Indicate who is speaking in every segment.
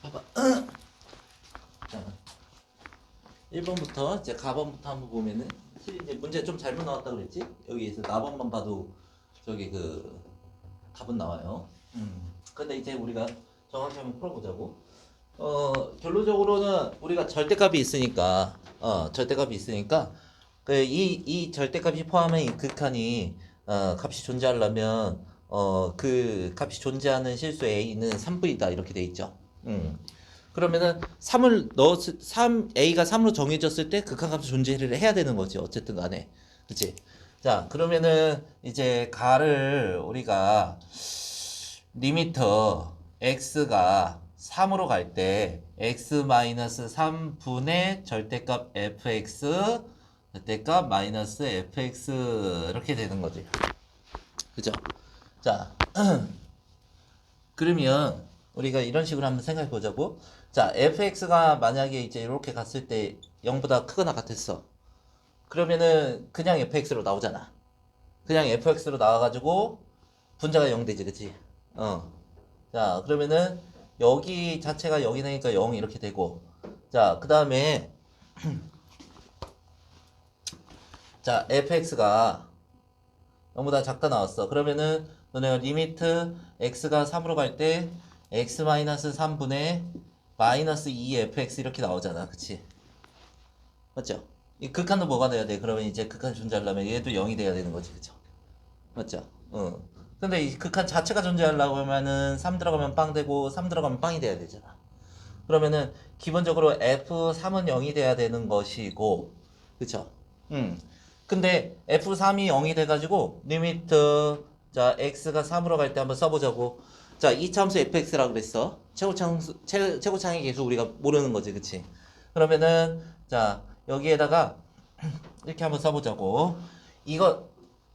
Speaker 1: 봐봐. 자, 1번부터 이제 가번부터 한번 보면은 실제 이제 문제 좀 잘못 나왔다 그랬지? 여기에서 나번만 봐도 저기 그 답은 나와요. 근데 이제 우리가 정확히 한번 풀어보자고. 결론적으로는 우리가 절대값이 있으니까, 절대값이 있으니까, 이 절대값이 포함한 이 극한이, 값이 존재하려면, 그 값이 존재하는 실수 A는 3분이다. 이렇게 돼 있죠. 그러면은 3을 넣었을, 3A가 3으로 정해졌을 때 극한값이 존재를 해야 되는 거지. 어쨌든 간에. 그치? 자, 그러면은 이제 가를 우리가 리미터 x가 3으로 갈 때 x-3분의 절대값 fx 절대값 마이너스 fx 이렇게 되는 거지. 그죠? 자, 그러면 우리가 이런 식으로 한번 생각해 보자고. 자, fx가 만약에 이제 이렇게 갔을 때 0보다 크거나 같았어. 그러면은 그냥 fx로 나오잖아. 그냥 fx로 나와가지고 분자가 0 되지, 그치? 자, 그러면은 여기 자체가 0이 되니까 0 이렇게 되고. 자, 그 다음에 자, fx가 0보다 작다 나왔어. 그러면은 너네가 리미트 x가 3으로 갈 때 x-3분의 마이너스 2fx 이렇게 나오잖아. 그치? 맞죠? 이 극한도 뭐가 돼야 돼? 그러면 이제 극한 존재하려면 얘도 0이 돼야 되는 거지. 그쵸? 맞죠? 근데 이 극한 자체가 존재하려고 하면은 3 들어가면 빵 되고 3 들어가면 빵이 돼야 되잖아. 그러면은 기본적으로 F3은 0이 돼야 되는 것이고, 그쵸? 근데 F3이 0이 돼가지고 리미트 자 x가 3으로 갈 때 한번 써보자고. 자, 이 참수 fx라 그랬어. 최고차항의 계수 우리가 모르는 거지, 그치? 그러면은 자 여기에다가 이렇게 한번 써보자고. 이거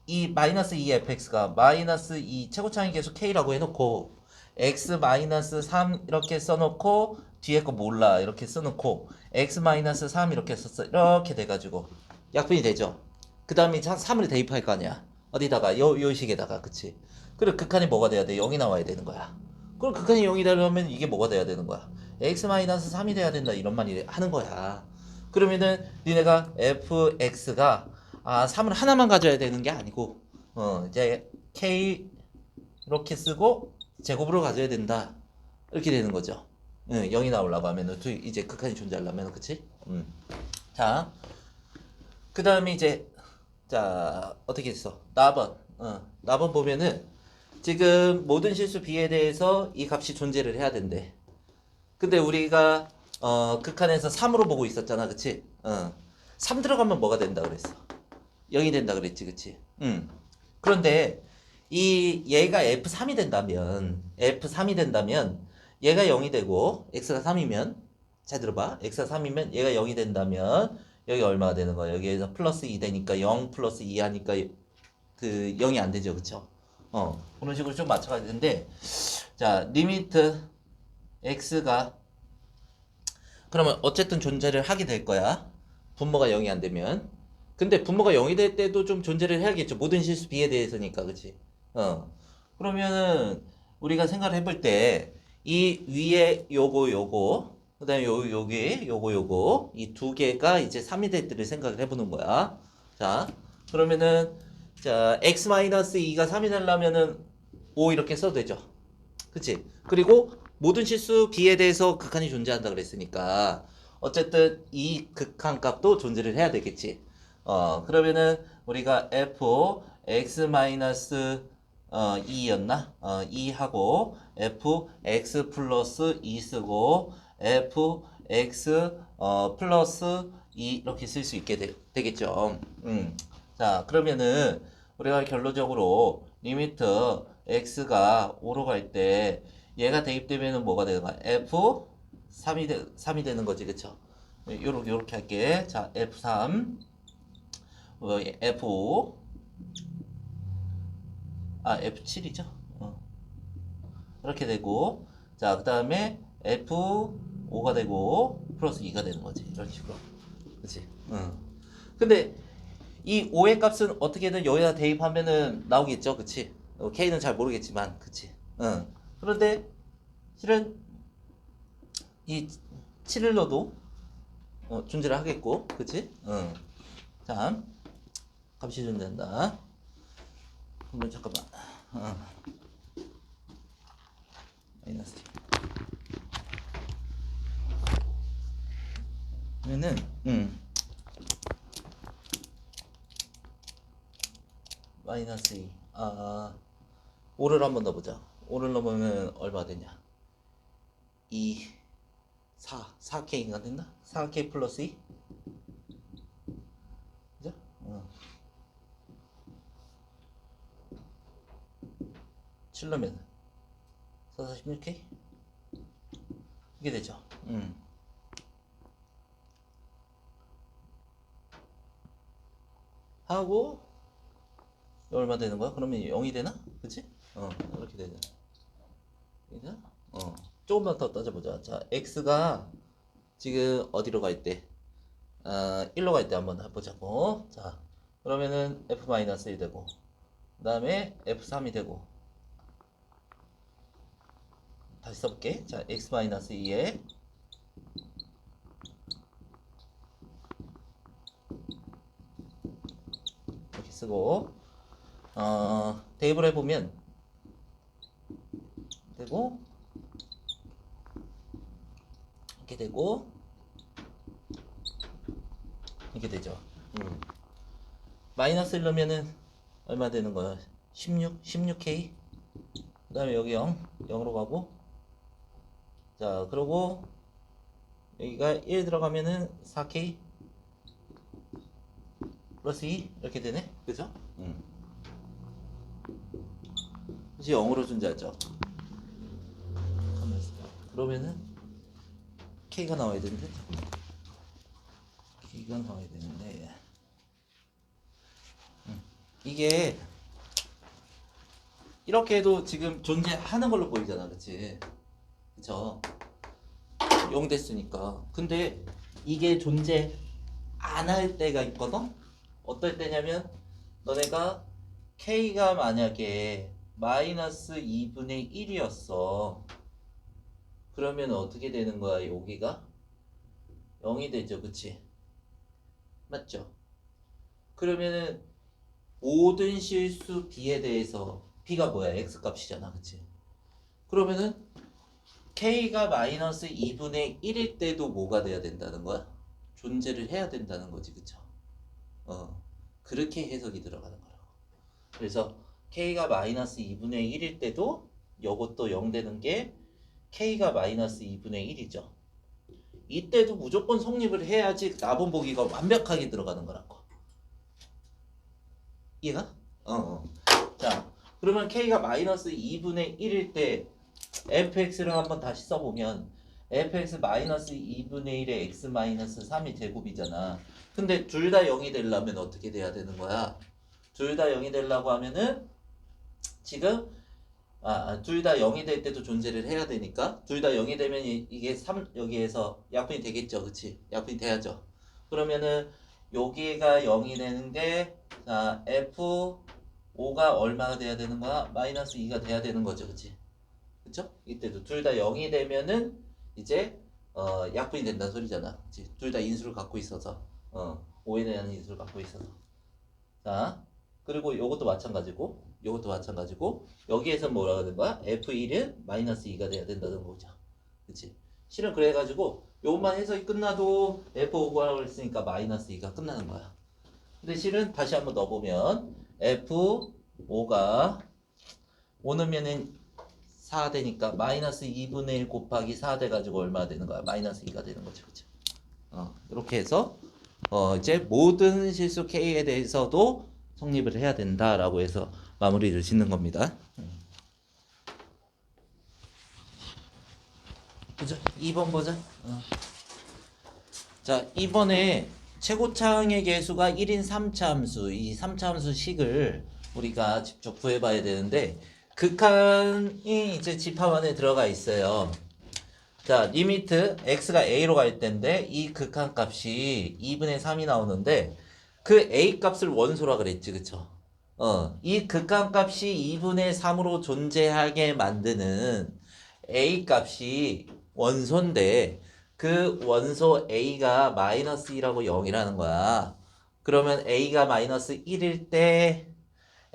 Speaker 1: 이 마이너스 2fx가 마이너스 2 최고차항의 계수 k라고 해놓고 x 마이너스 3 이렇게 써놓고 뒤에 거 몰라 이렇게 써놓고 x 마이너스 3 이렇게 썼어. 이렇게 돼가지고 약분이 되죠. 그 다음에 3을 대입할 거 아니야. 어디다가 요 식에다가. 그치? 그리고 극한이 뭐가 돼야 돼? 0이 나와야 되는 거야. 그럼 극한이 0이 되려면 이게 뭐가 돼야 되는 거야? x 마이너스 3이 돼야 된다 이런 말이 하는 거야. 그러면은 니네가 fx가 3을 하나만 가져야 되는 게 아니고 이제 k 이렇게 쓰고 제곱으로 가져야 된다. 이렇게 되는 거죠. 0이 나오려고 하면은 이제 극한이 존재하려면. 그치? 자, 그 다음에 이제 자 어떻게 했어? 나번 나번 보면은 지금 모든 실수 b에 대해서 이 값이 존재를 해야 된대. 근데 우리가 극한에서 3으로 보고 있었잖아. 그치? 3 들어가면 뭐가 된다 그랬어? 0이 된다 그랬지. 그치? 그런데 이 얘가 F3이 된다면 얘가 0이 되고 x가 3이면 잘 들어봐. x가 3이면 얘가 0이 된다면 여기 얼마가 되는 거야? 여기에서 플러스 2 되니까 0 플러스 2 하니까 그 0이 안 되죠. 그쵸? 그런 식으로 좀 맞춰가야 되는데 자 리미트 x가 그러면 어쨌든 존재를 하게 될 거야. 분모가 0이 안 되면. 근데 분모가 0이 될 때도 좀 존재를 해야겠죠. 모든 실수 b에 대해서니까. 그치? 그러면은 우리가 생각을 해볼 때 이 위에 요거 그 다음에 여기 요거 이 두 개가 이제 3이 될 때를 생각을 해보는 거야. 자 그러면은 자 x-2가 3이 되려면은 5 이렇게 써도 되죠. 그치? 그리고 모든 실수 b에 대해서 극한이 존재한다 그랬으니까 어쨌든 이 극한 값도 존재를 해야 되겠지. 그러면은 우리가 f x 마이너스 2였나? 2하고 f x 플러스 2 쓰고 f x 플러스 2 이렇게 쓸 수 있게 되겠죠. 자 그러면은 우리가 결론적으로 리미트 x가 5로 갈 때 얘가 대입되면은 뭐가 되는 거야? f 3이 되는 거지. 그쵸? 요렇게 할게. 자 f3 f5 f7이죠. 이렇게 되고 자 그 다음에 f5가 되고 플러스 2가 되는 거지. 이런 식으로. 그치? 근데 이 5의 값은 어떻게든 여기다 대입하면은 나오겠죠. 그치? K는 잘 모르겠지만 그치? 그런데 실은 이 7을 넣어도 존재를 하겠고, 그치? 자, 값이 존재한다. 그러면 잠깐만. 마이너스. 그러면은, 마이너스 2. 5를 한번 넣어보자. 5를 넣으면 얼마 되냐? 2, 4K가 됐나? 4K 플러스 2? 그죠? 7 넣으면 446K? 이게 되죠. 하고 얼마 되는 거야? 그러면 0이 되나? 그치? 이렇게 되잖아. 그죠? 조금만 더 따져보자. 자, x가 지금 어디로 갈 때? 1로 갈 때 한번 해보자고. 자, 그러면은 f-1 되고, 그 다음에 f3이 되고, 다시 써볼게. 자, x-2에 이렇게 쓰고, 대입을 해보면 되고, 이렇게 되고, 이렇게 되죠. 마이너스 1 넣으면은 얼마 되는 거야? 16K. 그 다음에 여기 0으로 가고, 자, 그러고 여기가 1 들어가면은 4K 플러스 2 이렇게 되네. 그죠? 그치, 0으로 존재하죠. 그러면은 K가 나와야 되는데, K가 나와야 되는데, 이게 이렇게 해도 지금 존재하는 걸로 보이잖아. 그치? 그쵸? 0 됐으니까. 근데 이게 존재 안 할 때가 있거든? 어떨 때냐면, 너네가 K가 만약에 마이너스 2분의 1이었어. 그러면 어떻게 되는 거야, 여기가? 0이 되죠, 그치? 맞죠? 그러면은 모든 실수 B에 대해서, B가 뭐야? X 값이잖아, 그치? 그러면은 K가 마이너스 2분의 1일 때도 뭐가 돼야 된다는 거야? 존재를 해야 된다는 거지, 그쵸? 그렇게 해석이 들어가는 거라고. 그래서 K가 마이너스 2분의 1일 때도 요것도 0 되는 게 K가 마이너스 2분의 1이죠. 이때도 무조건 성립을 해야지 나분 보기가 완벽하게 들어가는 거라고. 이해가? 자, 그러면 K가 마이너스 2분의 1일 때 fx를 한번 다시 써보면 fx 마이너스 2분의 1의 x 마이너스 3이 제곱이잖아. 근데 둘 다 0이 되려면 어떻게 돼야 되는 거야? 둘 다 0이 되려고 하면은 지금 둘 다 0이 될 때도 존재를 해야 되니까 둘 다 0이 되면 이게 3 여기에서 약분이 되겠죠. 그치? 약분이 돼야죠. 그러면은 여기가 0이 되는 게 자, f5가 얼마가 돼야 되는 거야? 마이너스 2가 돼야 되는 거죠. 그치? 그쵸? 이때도 둘 다 0이 되면은 이제 약분이 된다는 소리잖아. 그치? 둘 다 인수를 갖고 있어서 5에 대한 인수를 갖고 있어서 자, 그리고 요것도 마찬가지고 여기에서 뭐라고 된 거야? F1은 마이너스 2가 돼야 된다는 거죠. 그치? 실은 그래가지고 요것만 해석이 끝나도 F5라고 했으니까 마이너스 2가 끝나는 거야. 근데 실은 다시 한번 넣어보면 F5가 5 넣으면은 4 되니까 마이너스 2분의 1 곱하기 4 돼가지고 얼마 되는 거야? 마이너스 2가 되는 거죠. 그치? 이렇게 해서 이제 모든 실수 K에 대해서도 성립을 해야 된다라고 해서 마무리를 짓는 겁니다. 그죠? 2번 보자. 자, 이번에 최고차항의 개수가 1인 3차 함수, 이 3차 함수 식을 우리가 직접 구해봐야 되는데 극한이 이제 집합 안에 들어가 있어요. 자, 리미트 x가 a로 갈 때인데 이 극한 값이 2분의 3이 나오는데 그 a 값을 원소라 그랬지, 그쵸? 이 극한 값이 2분의 3으로 존재하게 만드는 a 값이 원소인데 그 원소 A가 마이너스 2라고 0이라는 거야. 그러면 A가 마이너스 1일 때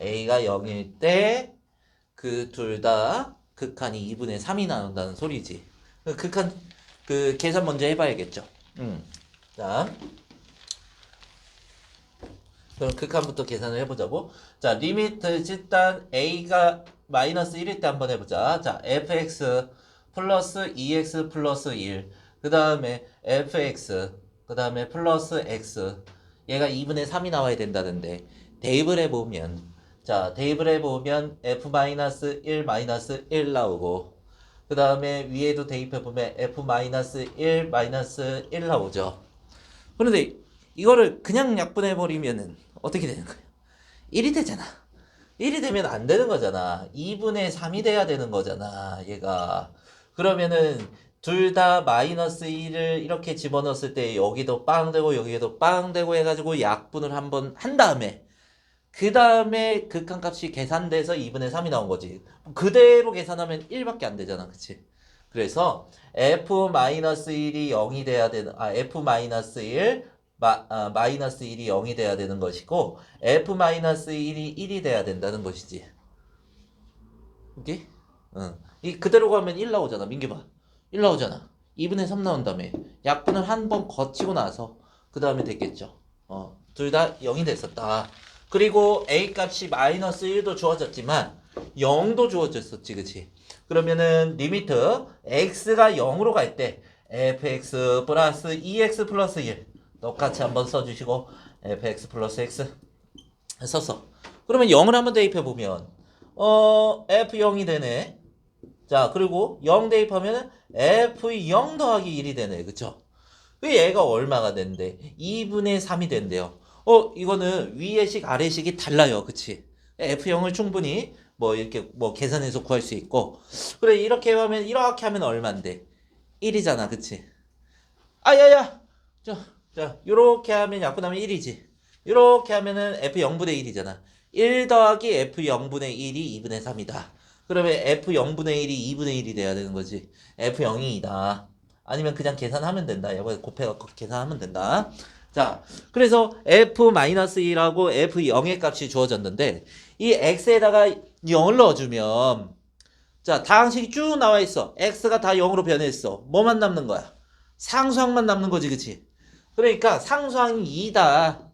Speaker 1: A가 0일 때 그 둘 다 극한이 2분의 3이 나온다는 소리지. 그 극한 그 계산 먼저 해봐야겠죠. 자, 그럼 극한부터 계산을 해보자고. 자, 리미트 일단 A가 마이너스 1일 때 한번 해보자. 자, fx 플러스 2x 플러스 1. 그 다음에 fx, 그 다음에 플러스 x. 얘가 2분의 3이 나와야 된다는데 대입을 해보면, 자, 대입을 해보면 f 마이너스 1 마이너스 1 나오고, 그 다음에 위에도 대입해보면 f 마이너스 1 마이너스 1 나오죠. 그런데 이거를 그냥 약분해버리면은 어떻게 되는 거예요? 1이 되잖아. 1이 되면 안 되는 거잖아. 2분의 3이 돼야 되는 거잖아, 얘가. 그러면은 둘 다 마이너스 1을 이렇게 집어넣었을 때 여기도 빵 되고 여기도 빵 되고 해가지고 약분을 한번 한 다음에 그 다음에 극한값이 계산돼서 2분의 3이 나온 거지. 그대로 계산하면 1밖에 안 되잖아, 그치? 그래서 f-1이 0이 돼야 되는, f-1 마이너스 1이 0이 돼야 되는 것이고 f-1이 1이 돼야 된다는 것이지. 오케이? 응. 이 그대로 가면 1 나오잖아. 민규 봐. 1 나오잖아. 2분의 3 나온다며. 약분을 한 번 거치고 나서 그 다음에 됐겠죠. 둘 다 0이 됐었다. 그리고 a 값이 마이너스 1도 주어졌지만 0도 주어졌었지, 그치? 그러면은 리미트 x가 0으로 갈 때 fx 플러스 2x 플러스 1 똑같이 한번 써주시고 fx 플러스 x 썼어. 그러면 0을 한번 대입해보면 f0이 되네. 자, 그리고 0 대입하면 f0 더하기 1이 되네. 그쵸? 그 얘가 얼마가 된대? 2분의 3이 된대요. 이거는 위의식 아래식이 달라요. 그치? f0을 충분히 뭐 이렇게 뭐 계산해서 구할 수 있고, 그래 이렇게 하면 얼만데? 1이잖아. 그치? 야야! 자, 요렇게 하면 약분하면 1이지. 요렇게 하면은 f0분의 1이잖아. 1 더하기 f0분의 1이 2분의 3이다. 그러면 f0분의 1이 2분의 1이 돼야 되는 거지. f0이 2다. 아니면 그냥 계산하면 된다. 이거 곱해갖고 계산하면 된다. 자, 그래서 f-2하고 f0의 값이 주어졌는데 이 x에다가 0을 넣어주면, 자, 다항식이 쭉 나와 있어. x가 다 0으로 변했어. 뭐만 남는 거야? 상수항만 남는 거지, 그치? 그러니까 상수항이 2다.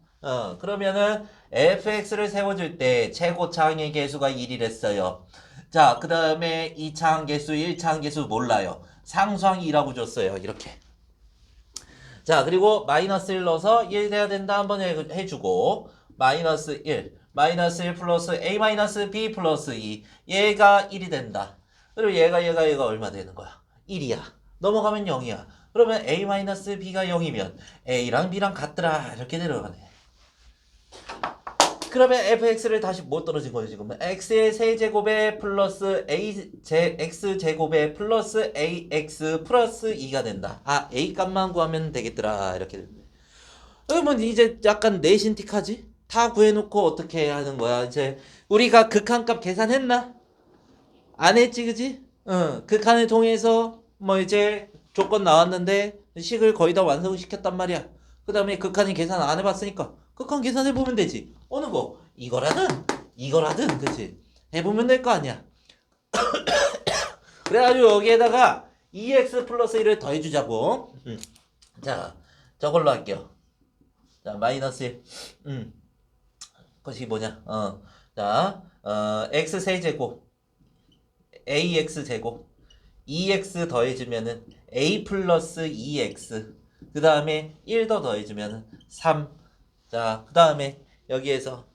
Speaker 1: 그러면은 fx를 세워줄 때 최고차항의 개수가 1이랬어요. 자, 그 다음에 2차항 개수, 1차항 개수 몰라요. 상수항이 2라고 줬어요. 이렇게. 자, 그리고 마이너스 1 넣어서 1 돼야 된다 한번 해주고, 마이너스 1 플러스 a 마이너스 b 플러스 2 얘가 1이 된다. 그리고 얘가 얼마 되는 거야? 1이야. 넘어가면 0이야. 그러면 a 마이너스 b가 0이면 a랑 b랑 같더라. 이렇게 내려가네. 그러면 fx를 다시 못 떨어진 거죠, 지금. x의 세제곱에 플러스 x제곱에 플러스 ax 플러스 2가 된다. a 값만 구하면 되겠더라. 이렇게 됐네. 그러면 이제 약간 내신틱하지? 다 구해놓고 어떻게 하는 거야? 이제 우리가 극한값 계산했나? 안 했지, 그지? 응. 극한을 통해서 뭐 이제 조건 나왔는데 식을 거의 다 완성시켰단 말이야. 그 다음에 극한이 계산 안 해봤으니까 극한 계산해보면 되지. 어느 거? 이거라든 그치? 해보면 될 거 아니야. 그래가지고 여기에다가 2x 플러스 1을 더해주자고. 자, 저걸로 할게요. 자, 마이너스 1. 그것이 뭐냐? 자, x 세제곱 ax 제곱 2x 더해주면은 a 플러스 2x, 그 다음에 1 더 더해주면은 3. 자, 그 다음에 여기에서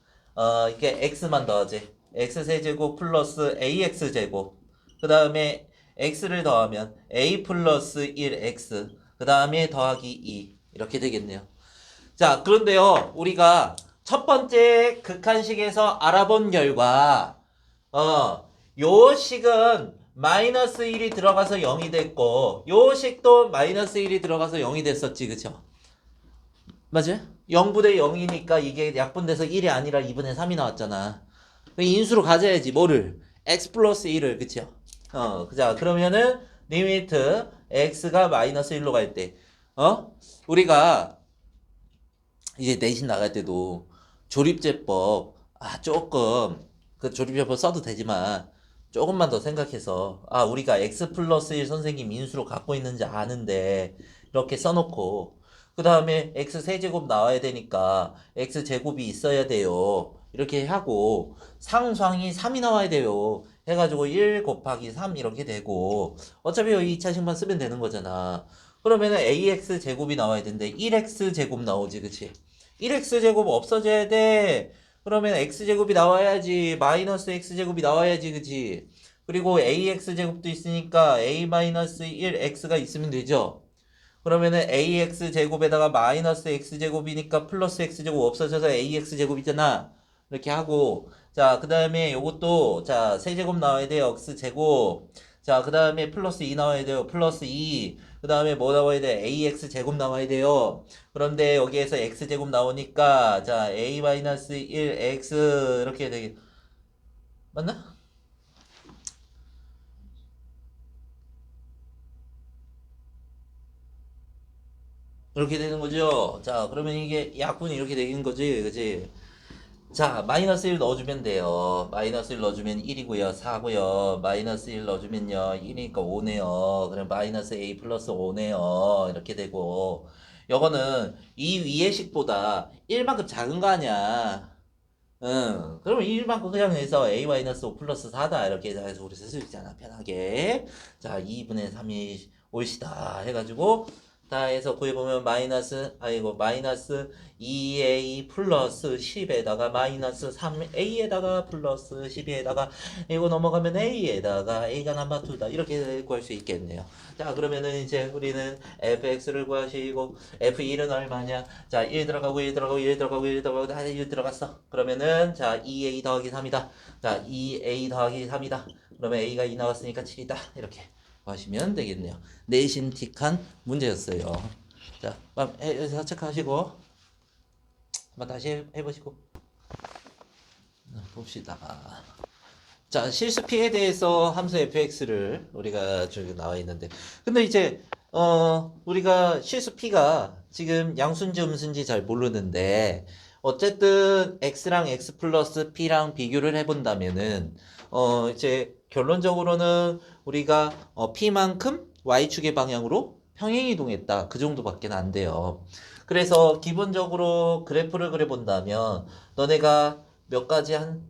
Speaker 1: 이렇게 x만 더하지. x 세제곱 플러스 ax 제곱, 그 다음에 x를 더하면 a 플러스 1x, 그 다음에 더하기 2 이렇게 되겠네요. 자, 그런데요, 우리가 첫 번째 극한식에서 알아본 결과 요 식은 마이너스 1이 들어가서 0이 됐고 요 식도 마이너스 1이 들어가서 0이 됐었지, 그쵸? 맞아요? 0분의 0이니까 이게 약분돼서 1이 아니라 2분의 3이 나왔잖아. 인수로 가져야지. 뭐를? x 플러스 1을, 그쵸? 자, 그러면은 리미트 x가 마이너스 1로 갈 때, 우리가 이제 내신 나갈 때도 조립제법, 조금, 그 조립제법 써도 되지만, 조금만 더 생각해서, 우리가 x 플러스 1 선생님 인수로 갖고 있는지 아는데, 이렇게 써놓고, 그 다음에 x 세제곱 나와야 되니까, x 제곱이 있어야 돼요. 이렇게 하고, 상수항이 3이 나와야 돼요. 해가지고 1 곱하기 3 이렇게 되고, 어차피 여기 2차식만 쓰면 되는 거잖아. 그러면은 ax 제곱이 나와야 되는데, 1x 제곱 나오지, 그치? 1x 제곱 없어져야 돼. 그러면 x제곱이 나와야지. 마이너스 x제곱이 나와야지. 그치? 그리고 ax 제곱도 있으니까 a 마이너스 1x가 있으면 되죠. 그러면은 ax 제곱에다가 마이너스 x제곱이니까 플러스 x제곱 없어져서 ax 제곱이잖아. 이렇게 하고, 자, 그 다음에 요것도, 자, 세제곱 나와야 돼요. x제곱. 자, 그 다음에 플러스 2 나와야 돼요. 플러스 2. 그 다음에 뭐 나와야 돼? ax 제곱 나와야 돼요. 그런데 여기에서 x 제곱 나오니까, 자, a 마이너스 1x 이렇게 되게, 맞나? 이렇게 되는 거죠. 자, 그러면 이게 약분이 이렇게 되는 거지, 그치? 자, 마이너스 1 넣어주면 돼요. 마이너스 1 넣어주면 1이고요. 4고요. 마이너스 1 넣어주면요. 1이니까 5네요. 그럼 마이너스 a 플러스 5네요. 이렇게 되고. 요거는 이 위의 식보다 1만큼 작은 거 아니야. 응. 그럼 1만큼 그냥 해서 a 마이너스 5 플러스 4다. 이렇게 해서 우리 쓸 수 있잖아. 편하게. 자, 2분의 3이 올시다. 해가지고. 다 해서 구해보면 마이너스 2a 플러스 10에다가 마이너스 3a에다가 플러스 12에다가 이거 넘어가면 a에다가 a가 남아 2다 이렇게 구할 수 있겠네요. 자, 그러면은 이제 우리는 fx를 구하시고 f1은 얼마냐? 자, 1 들어가고 1 들어가고 1 들어가고 1 들어가고 다 1 들어갔어. 그러면은 자, 2a 더하기 3이다. 자, 2a 더하기 3이다. 그러면 a가 2 나왔으니까 7이다. 이렇게 하시면 되겠네요. 내신 틱한 문제였어요. 자, 여기서 체크하시고 한번 다시 해보시고 봅시다. 자, 실수 p에 대해서 함수 fx를 우리가 저기 나와 있는데, 근데 이제 우리가 실수 p가 지금 양수인지 음수인지 잘 모르는데, 어쨌든 x랑 x 플러스 p랑 비교를 해본다면은 이제 결론적으로는 우리가 p만큼 y축의 방향으로 평행이동했다. 그 정도밖에 안 돼요. 그래서 기본적으로 그래프를 그려본다면 너네가 몇 가지 한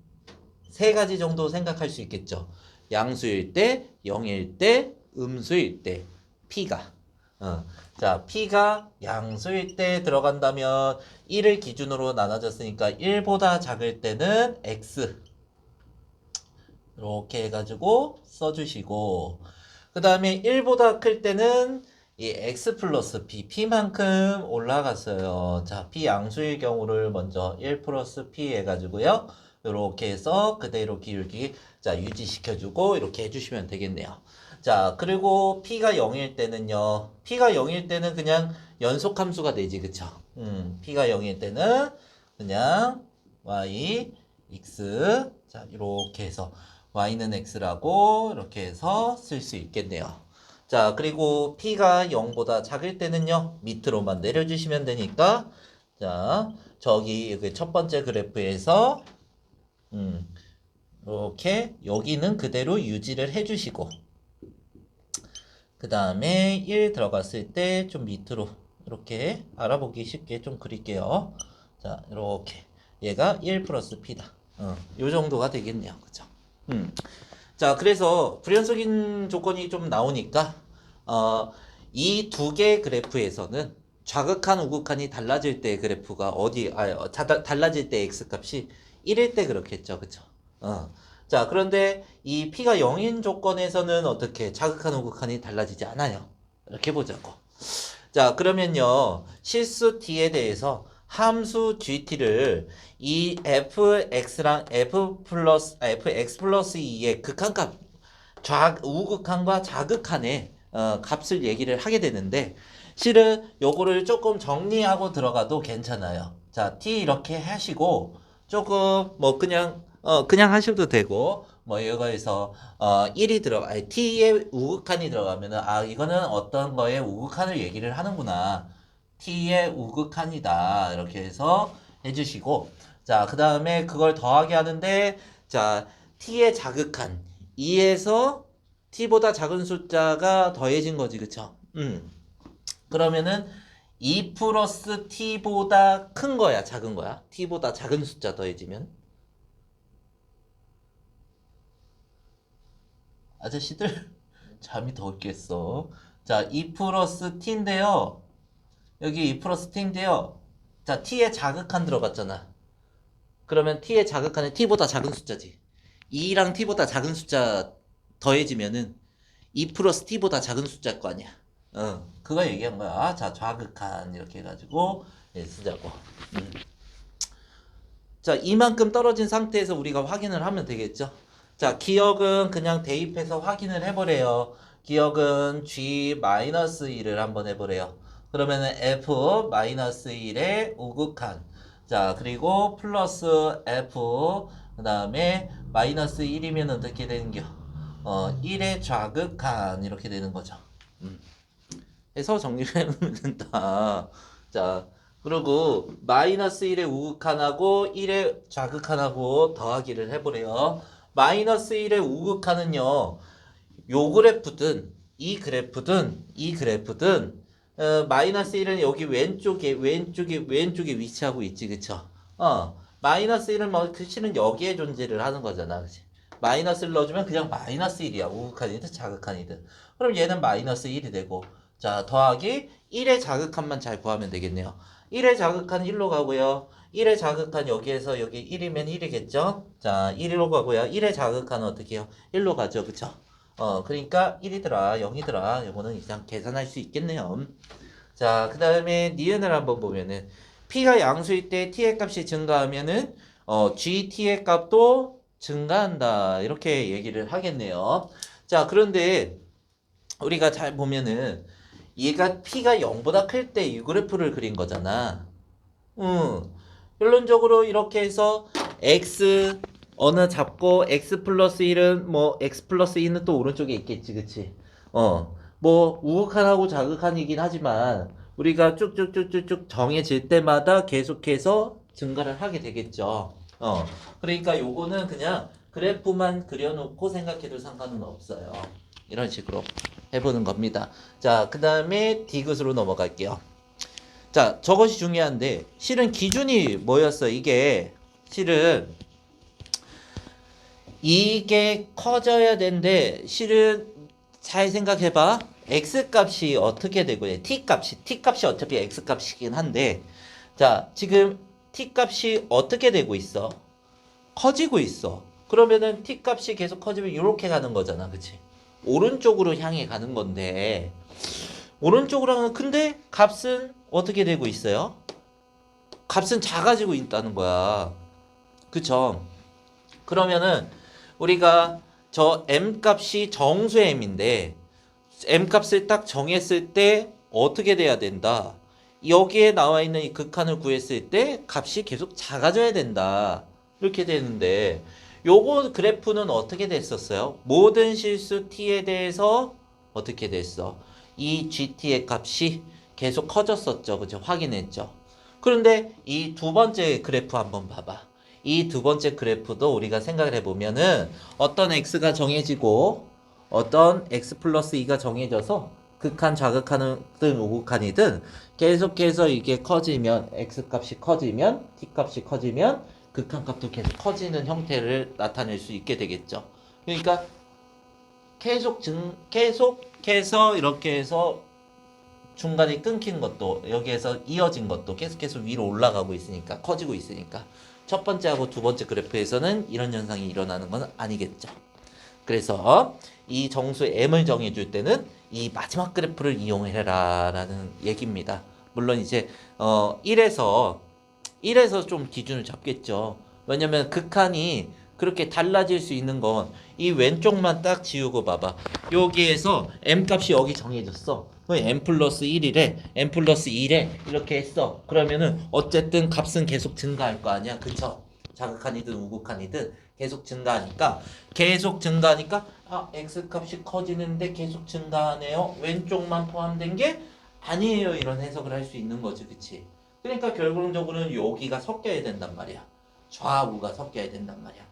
Speaker 1: 세 가지 정도 생각할 수 있겠죠. 양수일 때, 0일 때, 음수일 때, p가. 자, p가 양수일 때 들어간다면 1을 기준으로 나눠졌으니까 1보다 작을 때는 x. 이렇게 해가지고 써주시고, 그 다음에 1보다 클 때는 이 x 플러스 p, p만큼 올라갔어요. 자, p 양수일 경우를 먼저 1 플러스 p 해가지고요. 이렇게 해서 그대로 기울기, 자, 유지시켜주고, 이렇게 해주시면 되겠네요. 자, 그리고 p가 0일 때는요. p가 0일 때는 그냥 연속함수가 되지, 그쵸? p가 0일 때는 그냥 y, x, 자, 이렇게 해서 y는 x라고 이렇게 해서 쓸 수 있겠네요. 자, 그리고 p가 0보다 작을 때는요. 밑으로만 내려주시면 되니까, 자, 저기 첫 번째 그래프에서 이렇게 여기는 그대로 유지를 해주시고, 그 다음에 1 들어갔을 때 좀 밑으로 이렇게 알아보기 쉽게 좀 그릴게요. 자, 이렇게 얘가 1 플러스 p다. 요 정도가 되겠네요. 그죠? 자, 그래서 불연속인 조건이 좀 나오니까 이 두 개 그래프에서는 좌극한 우극한이 달라질 때 그래프가 달라질 때 x값이 1일 때 그렇겠죠. 그쵸? 자, 그런데 이 p가 0인 조건에서는 어떻게 좌극한 우극한이 달라지지 않아요. 이렇게 보자고. 자, 그러면요. 실수 t에 대해서 함수 gt를 이 fx랑 fx 플러스 2의 극한값, 우극한과 좌극한의 값을 얘기를 하게 되는데, 실은 요거를 조금 정리하고 들어가도 괜찮아요. 자, t 이렇게 하시고 조금 뭐 그냥 하셔도 되고, 뭐 이거에서 1이 아니 t의 우극한이 들어가면은 이거는 어떤 거에 우극한을 얘기를 하는구나. t의 우극한이다. 이렇게 해서 해주시고 자, 그 다음에 그걸 더하게 하는데 자, t의 자극한 2에서 t보다 작은 숫자가 더해진 거지, 그쵸? 그러면은 2 플러스 t보다 큰 거야, 작은 거야? t보다 작은 숫자 더해지면? 아저씨들 잠이 더 오겠어. 자, 2 플러스 t인데요. 여기 2 플러스 t인데요. 자, t의 자극한 들어갔잖아. 그러면 t의 자극한은 t보다 작은 숫자지. 2랑 t보다 작은 숫자 더해지면은 2 플러스 t보다 작은 숫자일 거 아니야. 그거 얘기한 거야. 자, 자극한 이렇게 해가지고 쓰자고. 자, 이만큼 떨어진 상태에서 우리가 확인을 하면 되겠죠. 자, 기억은 그냥 대입해서 확인을 해보래요. 기억은 G-1을 한번 해보래요. 그러면은 F-1의 우극한. 자, 그리고 플러스 F, 그 다음에 마이너스 1이면 어떻게 되는겨? 1의 좌극한. 이렇게 되는 거죠. 해서 정리를 해보면 된다. 자, 그리고 마이너스 1의 우극한하고 1의 좌극한하고 더하기를 해보래요. 마이너스 1의 우극한은요, 요 그래프든 이 그래프든 마이너스 1은 여기 왼쪽에 위치하고 있지, 그쵸? 마이너스 1은 뭐 글씨는 여기에 존재를 하는 거잖아, 그치? 마이너스를 넣어주면 그냥 마이너스 1이야. 우극한이든 자극한이든. 그럼 얘는 마이너스 1이 되고, 자, 더하기 1의 자극한만 잘 구하면 되겠네요. 1의 자극한 1로 가고요. 1의 자극한 여기에서 여기 1이면 1이겠죠? 자, 1로 가고요. 1의 자극한 어떻게 해요? 1로 가죠, 그쵸? 그러니까 1이더라, 0이더라. 이거는 그냥 계산할 수 있겠네요. 자, 그 다음에 니은을 한번 보면은 p가 양수일 때 t의 값이 증가하면은 gt의 값도 증가한다. 이렇게 얘기를 하겠네요. 자, 그런데 우리가 잘 보면은 얘가 p가 0보다 클 때 이 그래프를 그린 거잖아. 결론적으로 이렇게 해서 x 어느 잡고 x 플러스 1은 뭐 x 플러스 2는 또 오른쪽에 있겠지, 그치? 뭐 우극한하고 자극한이긴 하지만 우리가 쭉쭉쭉쭉쭉 정해질 때마다 계속해서 증가를 하게 되겠죠. 그러니까 요거는 그냥 그래프만 그려놓고 생각해도 상관은 없어요. 이런 식으로 해보는 겁니다. 자, 그 다음에 디귿으로 넘어갈게요. 자, 저것이 중요한데 실은 기준이 뭐였어? 이게 실은 이게 커져야 되는데 실은 잘 생각해봐. x값이 어떻게 되고 t값이 어차피 x값이긴 한데 자, 지금 t값이 어떻게 되고 있어? 커지고 있어. 그러면은 t값이 계속 커지면 이렇게 가는 거잖아, 그치? 오른쪽으로 향해 가는 건데 오른쪽으로 하면 근데 값은 어떻게 되고 있어요? 값은 작아지고 있다는 거야. 그쵸? 그러면은 우리가 저 m값이 정수 m인데 m값을 딱 정했을 때 어떻게 돼야 된다? 여기에 나와 있는 이 극한을 구했을 때 값이 계속 작아져야 된다. 이렇게 되는데 요거 그래프는 어떻게 됐었어요? 모든 실수 t에 대해서 어떻게 됐어? 이 gt의 값이 계속 커졌었죠. 그죠? 확인했죠. 그런데 이 두 번째 그래프 한번 봐봐. 이 두 번째 그래프도 우리가 생각을 해보면은 어떤 x가 정해지고 어떤 x 플러스 2가 정해져서 극한, 좌극한이든 우극한이든 계속해서 이게 커지면 x 값이 커지면 t 값이 커지면 극한 값도 계속 커지는 형태를 나타낼 수 있게 되겠죠. 그러니까 계속해서 이렇게 해서 중간에 끊긴 것도 여기에서 이어진 것도 계속해서 위로 올라가고 있으니까 커지고 있으니까 첫 번째하고 두 번째 그래프에서는 이런 현상이 일어나는 건 아니겠죠. 그래서 이 정수 m을 정해줄 때는 이 마지막 그래프를 이용해라 라는 얘기입니다. 물론 이제 1에서 좀 기준을 잡겠죠. 왜냐면 극한이 그렇게 달라질 수 있는 건 이 왼쪽만 딱 지우고 봐봐. 여기에서 m값이 여기 정해졌어. m 플러스 1이래, m 플러스 2래 이렇게 했어. 그러면은 어쨌든 값은 계속 증가할 거 아니야, 그쵸? 자극한이든 우극한이든 계속 증가하니까 x값이 커지는데 계속 증가하네요. 왼쪽만 포함된 게 아니에요. 이런 해석을 할 수 있는 거지, 그치? 그러니까 결론적으로는 여기가 섞여야 된단 말이야. 좌우가 섞여야 된단 말이야.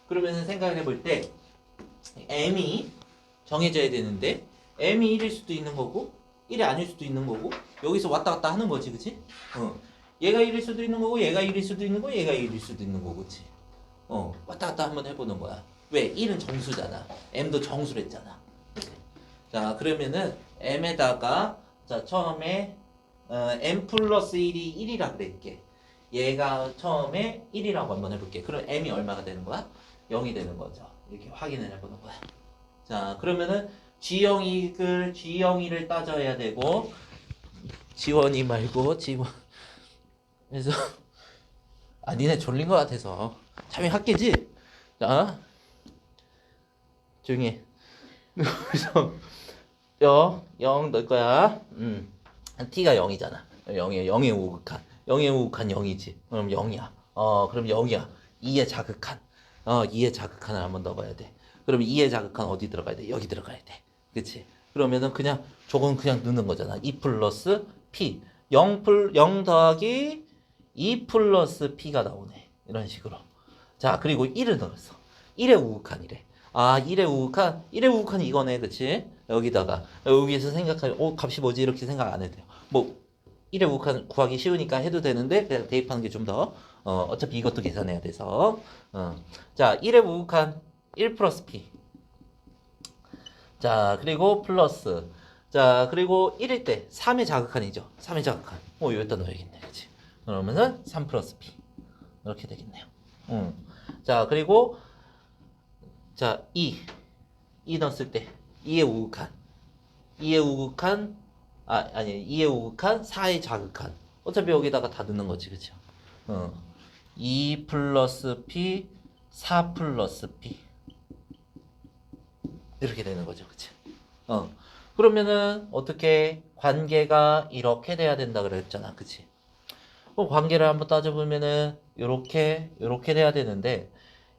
Speaker 1: 그러면 생각해 볼 때 m이 정해져야 되는데 m이 1일 수도 있는 거고 1이 아닐 수도 있는 거고 여기서 왔다 갔다 하는 거지, 그치? 얘가 1일 수도 있는 거고 얘가 1일 수도 있는 거고 얘가 1일 수도 있는 거고, 그치? 왔다 갔다 한번 해보는 거야. 왜? 1은 정수잖아. m도 정수랬잖아. 자, 그러면은 m에다가 자 처음에 m 플러스 1이 1이라 그랬게. 얘가 처음에 1이라고 한번 해볼게. 그럼 m이 얼마가 되는 거야? 0이 되는 거죠. 이렇게 확인을 해보는 거야. 자, 그러면은 G0을 따져야 되고 지원이 말고 지원. 그래서 니네 졸린 거 같아서 참여할게지? 자, 조용히 해. 그래서 0 넣을 거야. t가 0이잖아. 0에 0의 우극한. 0의 우극한 0이지. 그럼 0이야. 그럼 0이야. 2의 자극한. 2의 자극한을 한번 넣어봐야 돼. 그럼 2의 자극한 어디 들어가야 돼? 여기 들어가야 돼. 그치? 그러면은 그냥 저건 그냥 넣는 거잖아. 2 플러스 p. 0 더하기 2 플러스 p가 나오네. 이런 식으로. 자, 그리고 1을 넣었어. 1의 우극한이래. 1의 우극한이 이거네. 그치? 여기다가 여기에서 생각하면 값이 뭐지? 이렇게 생각 안 해도 돼요. 뭐 1의 우극한 구하기 쉬우니까 해도 되는데 그냥 대입하는 게 좀 더 어차피 이것도 계산해야 돼서 자, 1의 우극한 1 플러스 p. 자, 그리고 플러스. 자, 그리고 1일 때 3의 자극한이죠. 3의 자극한. 여기다 넣어야겠네. 그치? 그러면은 3 플러스 p. 이렇게 되겠네요. 자, 그리고 자, 2 넣었을 때 2의 우극한 2의 우극한 4의 자극한. 어차피 여기다가 다 넣는 거지, 그쵸? 2 플러스 p 4 플러스 p 이렇게 되는 거죠, 그치? 그러면은 어떻게 관계가 이렇게 돼야 된다 그랬잖아, 그치? 관계를 한번 따져보면은 요렇게 돼야 되는데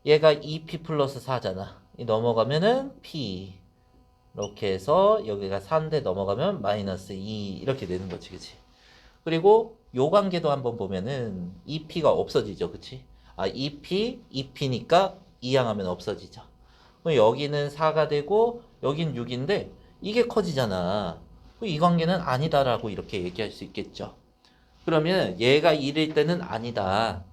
Speaker 1: 얘가 2p 플러스 4잖아. 이 넘어가면은 p 이렇게 해서 여기가 4인데 넘어가면 마이너스 2 이렇게 되는 거지, 그치? 그리고 요 관계도 한번 보면은 2p가 없어지죠, 그치? 2p니까 이항하면 없어지죠. 그럼 여기는 4가 되고 여긴 6인데 이게 커지잖아. 이 관계는 아니다라고 이렇게 얘기할 수 있겠죠. 그러면 얘가 1일 때는 아니다.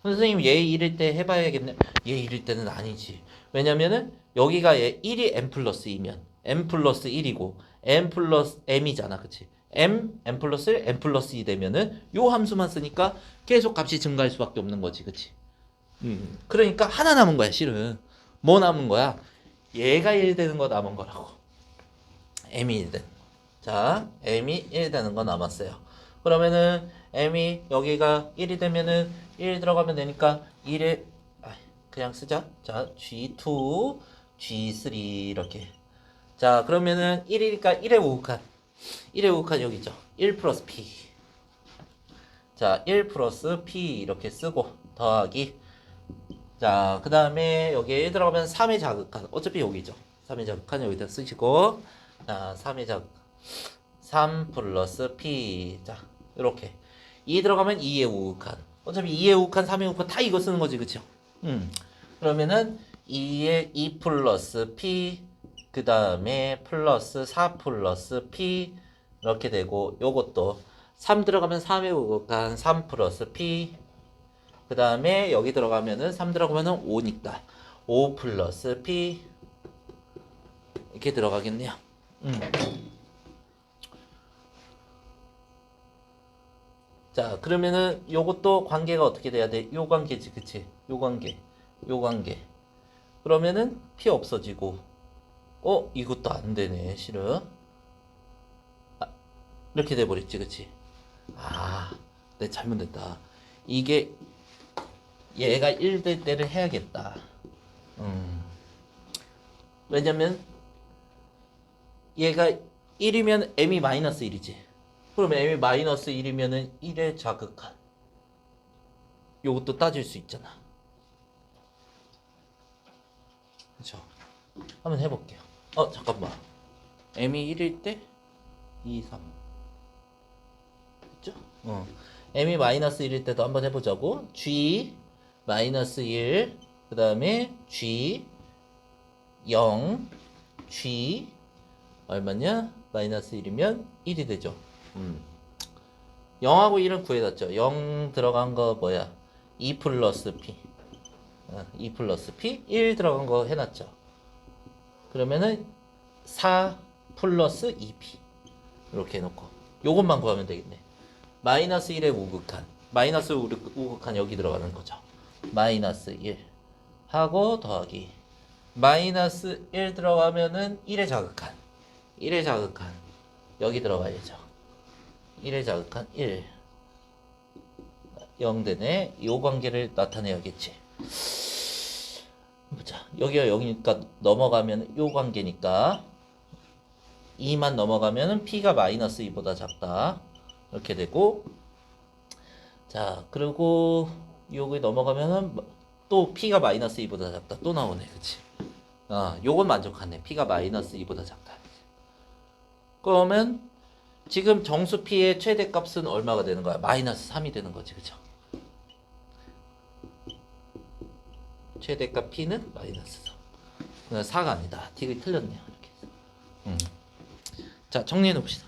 Speaker 1: 선생님 얘 1일 때 해봐야겠네. 얘 1일 때는 아니지. 왜냐면은 여기가 얘 1이 m 플러스 2면 m 플러스 1이고 m 플러스 m이잖아, 그치? m 플러스 1, m 플러스 2 되면은 요 함수만 쓰니까 계속 값이 증가할 수밖에 없는 거지, 그치? 그러니까 하나 남은 거야, 실은. 뭐 남은 거야? 얘가 1 되는 거 남은 거라고. m이 1 되는 거. 자, m이 1 되는 거 남았어요. 그러면은 m이 여기가 1이 되면은 1 들어가면 되니까 1에 그냥 쓰자. 자, G2, G3 이렇게. 자, 그러면은 1이니까 1의 우극한. 1의 우극한 여기 있죠. 1 플러스 P. 자, 1 플러스 P 이렇게 쓰고 더하기. 자, 그 다음에 여기에 1 들어가면 3의 자극한. 어차피 여기죠. 3의 자극한 여기다 쓰시고. 자, 3의 자극. 3 플러스 P. 자, 이렇게. 2 들어가면 2의 우극한. 어차피 2의 우극한, 3의 우극한 다 이거 쓰는 거지, 그쵸? 그러면은 2 플러스 P 그 다음에 플러스 4 플러스 P 이렇게 되고 요것도 3 들어가면 3의 우극한 3 플러스 P 그 다음에 여기 들어가면은 3 들어가면은 5니까 5 플러스 P 이렇게 들어가겠네요. 자, 그러면은 요것도 관계가 어떻게 돼야 돼? 요 관계지, 그치? 요 관계. 그러면은 P 없어지고, 이것도 안 되네, 실은. 이렇게 돼버렸지, 그치? 내 잘못됐다. 이게, 얘가 1 될 때를 해야겠다. 왜냐면, 얘가 1이면 m이 마이너스 1이지. 그럼 m이 마이너스 1이면은 1의 자극한. 요것도 따질 수 있잖아. 그쵸? 한번 해볼게요. 잠깐만. m이 1일 때 2, 3. 그쵸? m이 마이너스 1일 때도 한번 해보자고. g 마이너스 1, 그 다음에 g 0, g 얼마냐? 마이너스 1이면 1이 되죠. 0하고 1은 구해놨죠. 0 들어간 거 뭐야? 2 플러스 p. 2 플러스 p, 1 들어간 거 해놨죠. 그러면은 4 플러스 2p. 이렇게 해놓고 요것만 구하면 되겠네. 마이너스 1의 우극한. 마이너스 우극한 여기 들어가는 거죠. 마이너스 1 하고 더하기. 마이너스 1 들어가면은 1의 자극한. 1의 자극한. 여기 들어가야죠. 1의 자극한 1. 0 되네. 요 관계를 나타내야겠지. 보자. 여기가 0이니까 넘어가면 요 관계니까 2만 넘어가면 P가 마이너스 2보다 작다. 이렇게 되고, 자, 그리고 여기 넘어가면은 또 P가 마이너스 2보다 작다. 또 나오네. 그치? 요건 만족하네. P가 마이너스 2보다 작다. 그러면 지금 정수 P의 최대값은 얼마가 되는 거야? 마이너스 3이 되는 거지. 그쵸? 최대값 P는 마이너스 3. 4가 아니다. T가 틀렸네요. 이렇게 해서. 자, 정리해 놓읍시다.